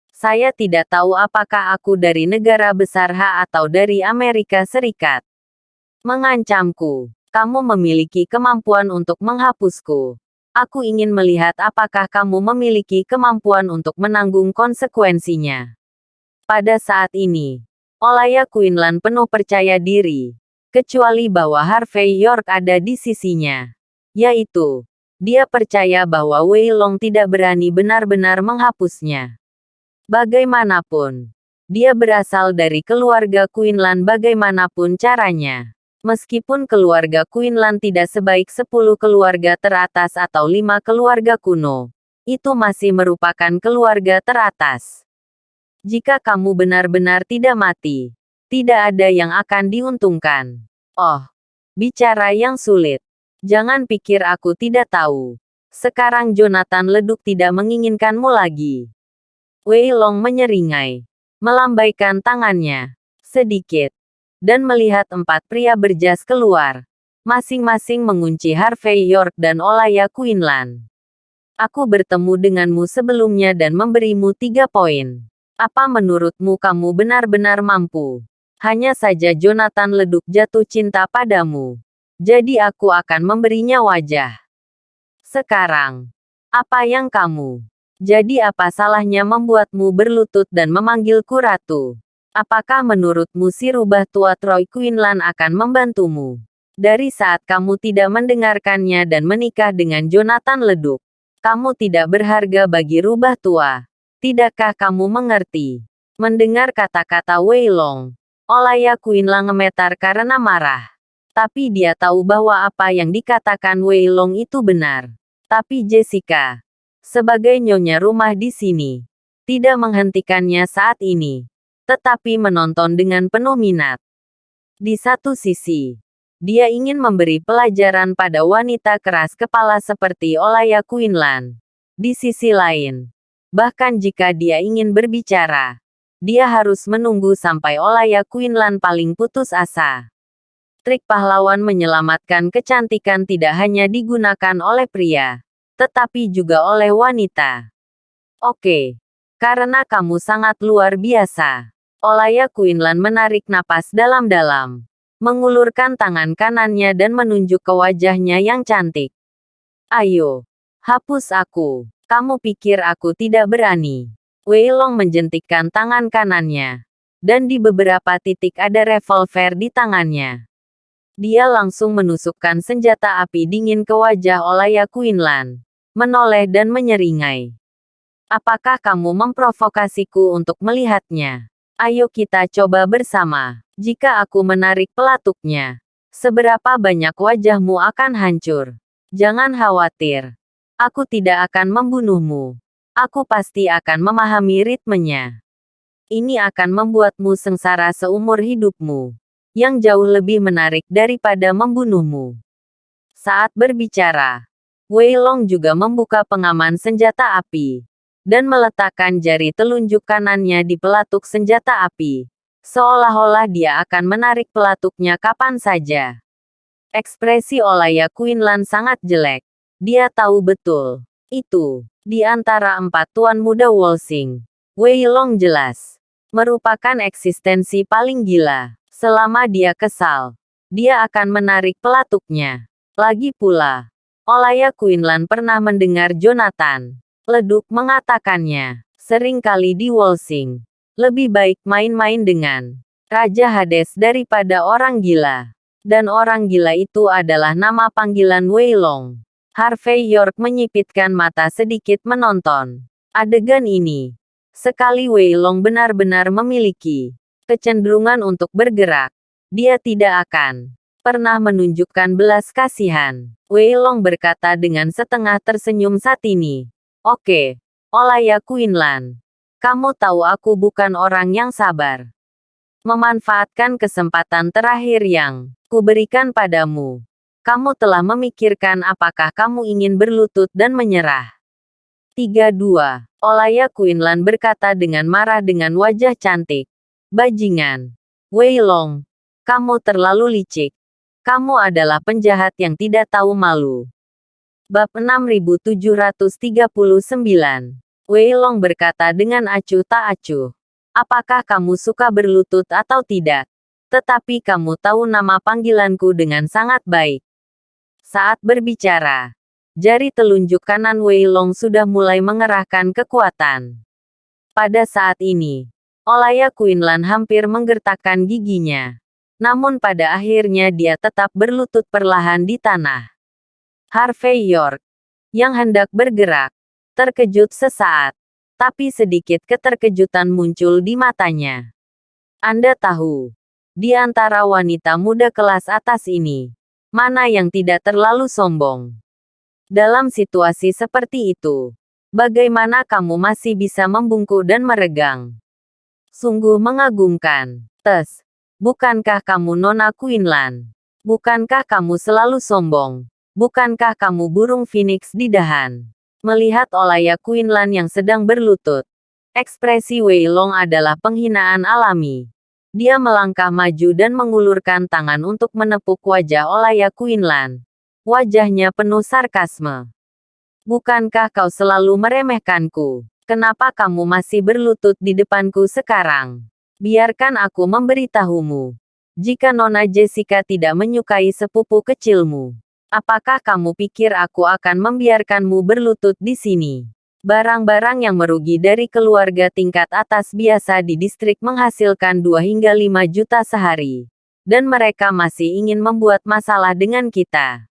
Saya tidak tahu apakah aku dari negara besar H atau dari Amerika Serikat. Mengancamku. Kamu memiliki kemampuan untuk menghapusku. Aku ingin melihat apakah kamu memiliki kemampuan untuk menanggung konsekuensinya. Pada saat ini, Olaya Quinlan penuh percaya diri. Kecuali bahwa Harvey York ada di sisinya. Yaitu, dia percaya bahwa Wei Long tidak berani benar-benar menghapusnya. Bagaimanapun, dia berasal dari keluarga Quinlan bagaimanapun caranya. Meskipun keluarga Quinlan tidak sebaik 10 keluarga teratas atau 5 keluarga kuno, itu masih merupakan keluarga teratas. Jika kamu benar-benar tidak mati, tidak ada yang akan diuntungkan. Oh, bicara yang sulit. Jangan pikir aku tidak tahu. Sekarang Jonathan Leduk tidak menginginkanmu lagi. Wei Long menyeringai, melambaikan tangannya sedikit, dan melihat 4 pria berjas keluar, masing-masing mengunci Harvey York dan Olaya Quinlan. Aku bertemu denganmu sebelumnya dan memberimu 3 poin. Apa menurutmu kamu benar-benar mampu? Hanya saja Jonathan Leduk jatuh cinta padamu. Jadi aku akan memberinya wajah. Sekarang, apa yang kamu? Jadi apa salahnya membuatmu berlutut dan memanggilku ratu? Apakah menurutmu si rubah tua Troy Quinlan akan membantumu? Dari saat kamu tidak mendengarkannya dan menikah dengan Jonathan Leduk, kamu tidak berharga bagi rubah tua. Tidakkah kamu mengerti? Mendengar kata-kata Wei Long, Olaya Quinlan gemetar karena marah. Tapi dia tahu bahwa apa yang dikatakan Wei Long itu benar. Tapi Jessica, sebagai nyonya rumah di sini, tidak menghentikannya saat ini, tetapi menonton dengan penuh minat. Di satu sisi, dia ingin memberi pelajaran pada wanita keras kepala seperti Olaya Quinlan. Di sisi lain, bahkan jika dia ingin berbicara, dia harus menunggu sampai Olaya Quinlan paling putus asa. Trik pahlawan menyelamatkan kecantikan tidak hanya digunakan oleh pria, tetapi juga oleh wanita. Oke, karena kamu sangat luar biasa. Olaya Quinlan menarik napas dalam-dalam, mengulurkan tangan kanannya dan menunjuk ke wajahnya yang cantik. Ayo, hapus aku. Kamu pikir aku tidak berani? Wei Long menjentikkan tangan kanannya, dan di beberapa titik ada revolver di tangannya. Dia langsung menusukkan senjata api dingin ke wajah Olaya Quinlan, menoleh dan menyeringai. Apakah kamu memprovokasiku untuk melihatnya? Ayo kita coba bersama. Jika aku menarik pelatuknya, seberapa banyak wajahmu akan hancur? Jangan khawatir. Aku tidak akan membunuhmu. Aku pasti akan memahami ritmenya. Ini akan membuatmu sengsara seumur hidupmu, yang jauh lebih menarik daripada membunuhmu. Saat berbicara, Wei Long juga membuka pengaman senjata api dan meletakkan jari telunjuk kanannya di pelatuk senjata api, seolah-olah dia akan menarik pelatuknya kapan saja. Ekspresi Olaya Quinlan sangat jelek. Dia tahu betul, itu, di antara 4 tuan muda Wolsing, Wei Long jelas merupakan eksistensi paling gila. Selama dia kesal, dia akan menarik pelatuknya. Lagi pula, Olaya Quinlan pernah mendengar Jonathan Leduk mengatakannya, seringkali di Wolsing, lebih baik main-main dengan Raja Hades daripada orang gila. Dan orang gila itu adalah nama panggilan Wei Long. Harvey York menyipitkan mata sedikit menonton adegan ini. Sekali Wei Long benar-benar memiliki kecenderungan untuk bergerak, dia tidak akan pernah menunjukkan belas kasihan. Wei Long berkata dengan setengah tersenyum saat ini. Oke, Olaya Quinlan. Kamu tahu aku bukan orang yang sabar. Memanfaatkan kesempatan terakhir yang kuberikan padamu. Kamu telah memikirkan apakah kamu ingin berlutut dan menyerah. 32. Olaya Quinlan berkata dengan marah dengan wajah cantik. Bajingan. Wei Long. Kamu terlalu licik. Kamu adalah penjahat yang tidak tahu malu. Bab 6739. Wei Long berkata dengan acuh tak acuh. Apakah kamu suka berlutut atau tidak? Tetapi kamu tahu nama panggilanku dengan sangat baik. Saat berbicara, jari telunjuk kanan Wei Long sudah mulai mengerahkan kekuatan. Pada saat ini, Olaya Quinlan hampir menggertakkan giginya. Namun pada akhirnya dia tetap berlutut perlahan di tanah. Harvey York, yang hendak bergerak, terkejut sesaat. Tapi sedikit keterkejutan muncul di matanya. Anda tahu, di antara wanita muda kelas atas ini, mana yang tidak terlalu sombong? Dalam situasi seperti itu, bagaimana kamu masih bisa membungkuk dan meregang? Sungguh mengagumkan. Bukankah kamu Nona Quinlan? Bukankah kamu selalu sombong? Bukankah kamu burung phoenix di dahan? Melihat Olaya Quinlan yang sedang berlutut, ekspresi Wei Long adalah penghinaan alami. Dia melangkah maju dan mengulurkan tangan untuk menepuk wajah Olaya Quinlan. Wajahnya penuh sarkasme. Bukankah kau selalu meremehkanku? Kenapa kamu masih berlutut di depanku sekarang? Biarkan aku memberitahumu. Jika Nona Jessica tidak menyukai sepupu kecilmu, apakah kamu pikir aku akan membiarkanmu berlutut di sini? Barang-barang yang merugi dari keluarga tingkat atas biasa di distrik menghasilkan 2 hingga 5 juta sehari. Dan mereka masih ingin membuat masalah dengan kita.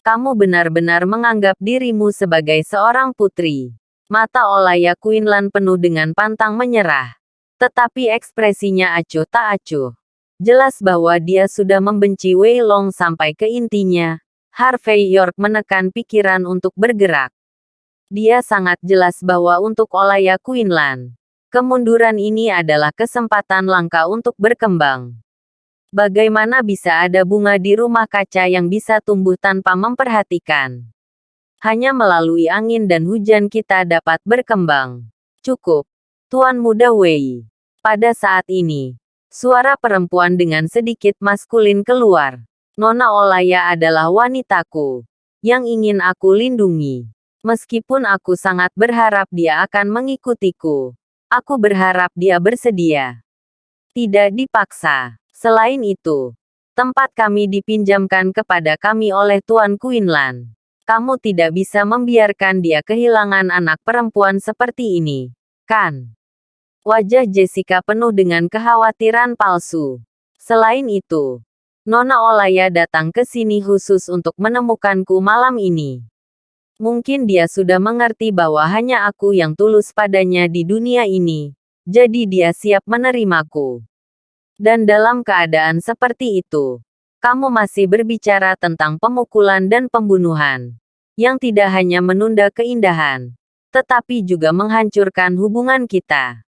Kamu benar-benar menganggap dirimu sebagai seorang putri. Mata Olaya Quinlan penuh dengan pantang menyerah. Tetapi ekspresinya acuh tak acuh. Jelas bahwa dia sudah membenci Wei Long sampai ke intinya. Harvey York menekan pikiran untuk bergerak. Dia sangat jelas bahwa untuk Olaya Quinlan, kemunduran ini adalah kesempatan langka untuk berkembang. Bagaimana bisa ada bunga di rumah kaca yang bisa tumbuh tanpa memperhatikan? Hanya melalui angin dan hujan kita dapat berkembang. Cukup, Tuan Muda Wei. Pada saat ini, suara perempuan dengan sedikit maskulin keluar. Nona Olaya adalah wanitaku, yang ingin aku lindungi. Meskipun aku sangat berharap dia akan mengikutiku, aku berharap dia bersedia. Tidak dipaksa. Selain itu, tempat kami dipinjamkan kepada kami oleh Tuan Quinlan. Kamu tidak bisa membiarkan dia kehilangan anak perempuan seperti ini, kan? Wajah Jessica penuh dengan kekhawatiran palsu. Selain itu, Nona Olaya datang ke sini khusus untuk menemukanku malam ini. Mungkin dia sudah mengerti bahwa hanya aku yang tulus padanya di dunia ini, jadi dia siap menerimaku. Dan dalam keadaan seperti itu, kamu masih berbicara tentang pemukulan dan pembunuhan, yang tidak hanya menunda keindahan, tetapi juga menghancurkan hubungan kita.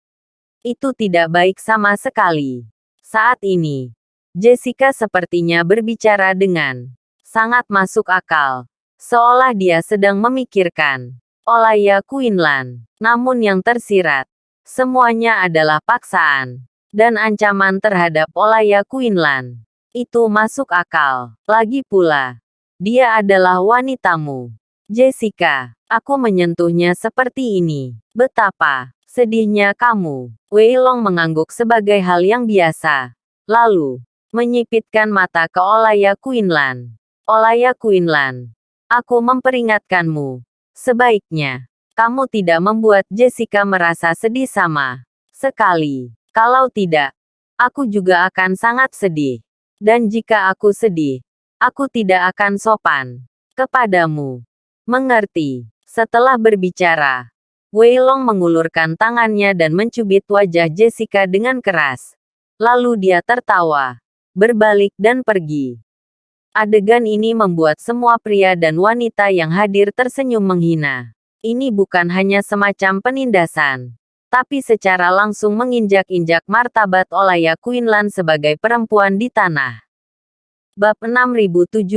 Itu tidak baik sama sekali. Saat ini, Jessica sepertinya berbicara dengan sangat masuk akal. Seolah dia sedang memikirkan Olaya Quinlan. Namun yang tersirat, semuanya adalah paksaan dan ancaman terhadap Olaya Quinlan. Itu masuk akal. Lagi pula, dia adalah wanitamu. Jessica, aku menyentuhnya seperti ini. Betapa sedihnya kamu. Wei Long mengangguk sebagai hal yang biasa. Lalu, menyipitkan mata ke Olaya Quinlan. Olaya Quinlan, aku memperingatkanmu. Sebaiknya, kamu tidak membuat Jessica merasa sedih sama sekali. Kalau tidak, aku juga akan sangat sedih. Dan jika aku sedih, aku tidak akan sopan kepadamu. Mengerti? Setelah berbicara, Wei Long mengulurkan tangannya dan mencubit wajah Jessica dengan keras. Lalu dia tertawa, berbalik dan pergi. Adegan ini membuat semua pria dan wanita yang hadir tersenyum menghina. Ini bukan hanya semacam penindasan, tapi secara langsung menginjak-injak martabat Olaya Quinlan sebagai perempuan di tanah. Bab 6740.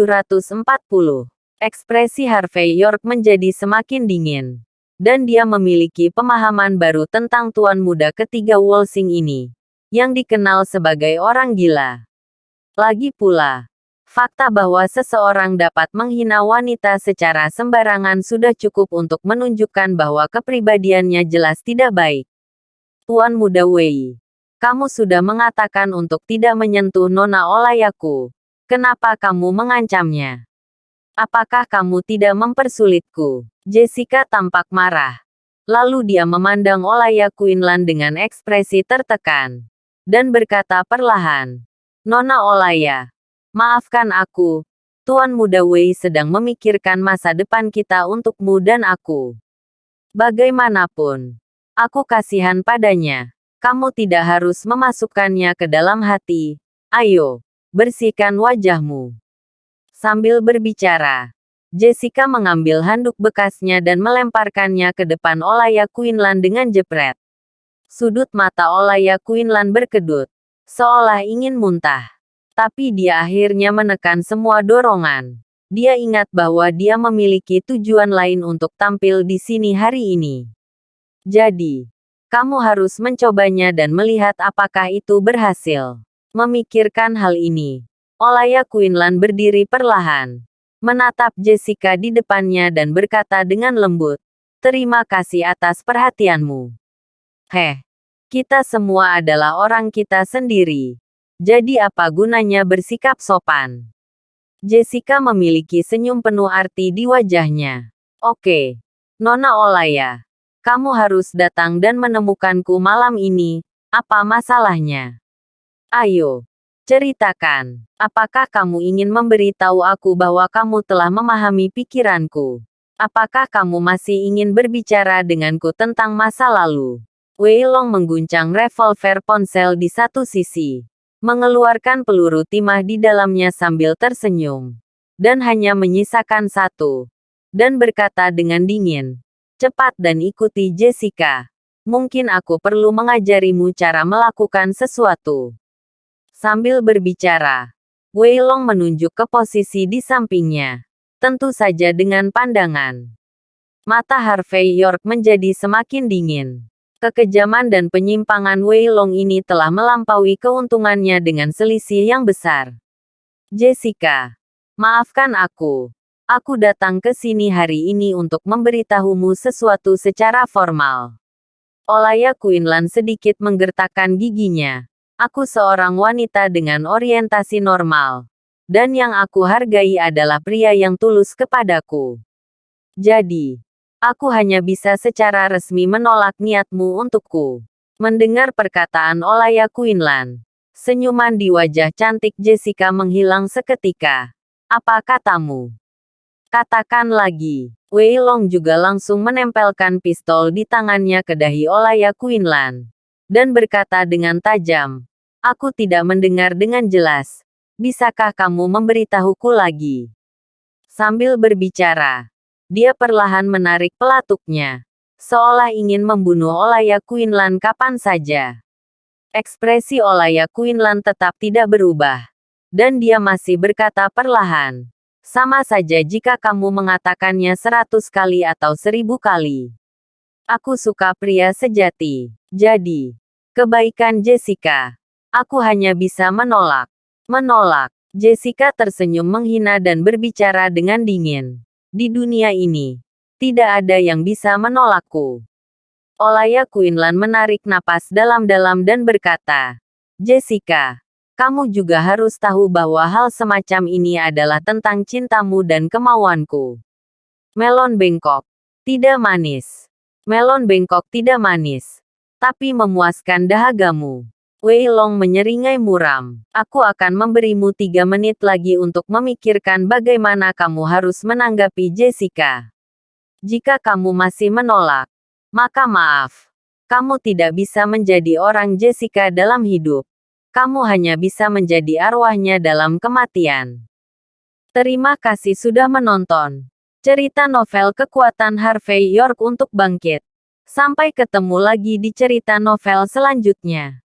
Ekspresi Harvey York menjadi semakin dingin. Dan dia memiliki pemahaman baru tentang tuan muda ketiga Wolsing ini, yang dikenal sebagai orang gila. Lagi pula, fakta bahwa seseorang dapat menghina wanita secara sembarangan sudah cukup untuk menunjukkan bahwa kepribadiannya jelas tidak baik. Tuan muda Wei, kamu sudah mengatakan untuk tidak menyentuh Nona Olayaku. Kenapa kamu mengancamnya? Apakah kamu tidak mempersulitku? Jessica tampak marah. Lalu dia memandang Olaya Quinlan dengan ekspresi tertekan. Dan berkata perlahan, Nona Olaya, maafkan aku. Tuan muda Wei sedang memikirkan masa depan kita untukmu dan aku. Bagaimanapun, aku kasihan padanya. Kamu tidak harus memasukkannya ke dalam hati. Ayo. Bersihkan wajahmu. Sambil berbicara, Jessica mengambil handuk bekasnya dan melemparkannya ke depan Olaya Quinlan dengan jepret. Sudut mata Olaya Quinlan berkedut, seolah ingin muntah. Tapi dia akhirnya menekan semua dorongan. Dia ingat bahwa dia memiliki tujuan lain untuk tampil di sini hari ini. Jadi, kamu harus mencobanya dan melihat apakah itu berhasil. Memikirkan hal ini, Olaya Quinlan berdiri perlahan, menatap Jessica di depannya dan berkata dengan lembut, terima kasih atas perhatianmu. Kita semua adalah orang kita sendiri. Jadi apa gunanya bersikap sopan? Jessica memiliki senyum penuh arti di wajahnya. Oke, Nona Olaya, kamu harus datang dan menemukanku malam ini, apa masalahnya? Ayo, ceritakan. Apakah kamu ingin memberitahu aku bahwa kamu telah memahami pikiranku? Apakah kamu masih ingin berbicara denganku tentang masa lalu? Wei Long mengguncang revolver ponsel di satu sisi, mengeluarkan peluru timah di dalamnya sambil tersenyum, dan hanya menyisakan satu, dan berkata dengan dingin, cepat dan ikuti Jessica. Mungkin aku perlu mengajarimu cara melakukan sesuatu. Sambil berbicara, Wei Long menunjuk ke posisi di sampingnya. Tentu saja dengan pandangan. Mata Harvey York menjadi semakin dingin. Kekejaman dan penyimpangan Wei Long ini telah melampaui keuntungannya dengan selisih yang besar. Jessica, maafkan aku. Aku datang ke sini hari ini untuk memberitahumu sesuatu secara formal. Olaya Quinlan sedikit menggertakkan giginya. Aku seorang wanita dengan orientasi normal. Dan yang aku hargai adalah pria yang tulus kepadaku. Jadi, aku hanya bisa secara resmi menolak niatmu untukku. Mendengar perkataan Olaya Quinlan, senyuman di wajah cantik Jessica menghilang seketika. Apa katamu? Katakan lagi. Wei Long juga langsung menempelkan pistol di tangannya ke dahi Olaya Quinlan. Dan berkata dengan tajam, aku tidak mendengar dengan jelas. Bisakah kamu memberitahuku lagi? Sambil berbicara, dia perlahan menarik pelatuknya, seolah ingin membunuh Olaya Quinlan kapan saja. Ekspresi Olaya Quinlan tetap tidak berubah. Dan dia masih berkata perlahan, sama saja jika kamu mengatakannya 100 kali atau 1000 kali. Aku suka pria sejati. Jadi, kebaikan Jessica. Aku hanya bisa menolak. Menolak. Jessica tersenyum menghina dan berbicara dengan dingin. Di dunia ini, tidak ada yang bisa menolakku. Olaya Quinlan menarik napas dalam-dalam dan berkata, Jessica, kamu juga harus tahu bahwa hal semacam ini adalah tentang cintamu dan kemauanku. Melon bengkok. Tidak manis. Melon bengkok tidak manis. Tapi memuaskan dahagamu. Wei Long menyeringai muram. Aku akan memberimu 3 menit lagi untuk memikirkan bagaimana kamu harus menanggapi Jessica. Jika kamu masih menolak, maka maaf. Kamu tidak bisa menjadi orang Jessica dalam hidup. Kamu hanya bisa menjadi arwahnya dalam kematian. Terima kasih sudah menonton. Cerita novel kekuatan Harvey York untuk bangkit. Sampai ketemu lagi di cerita novel selanjutnya.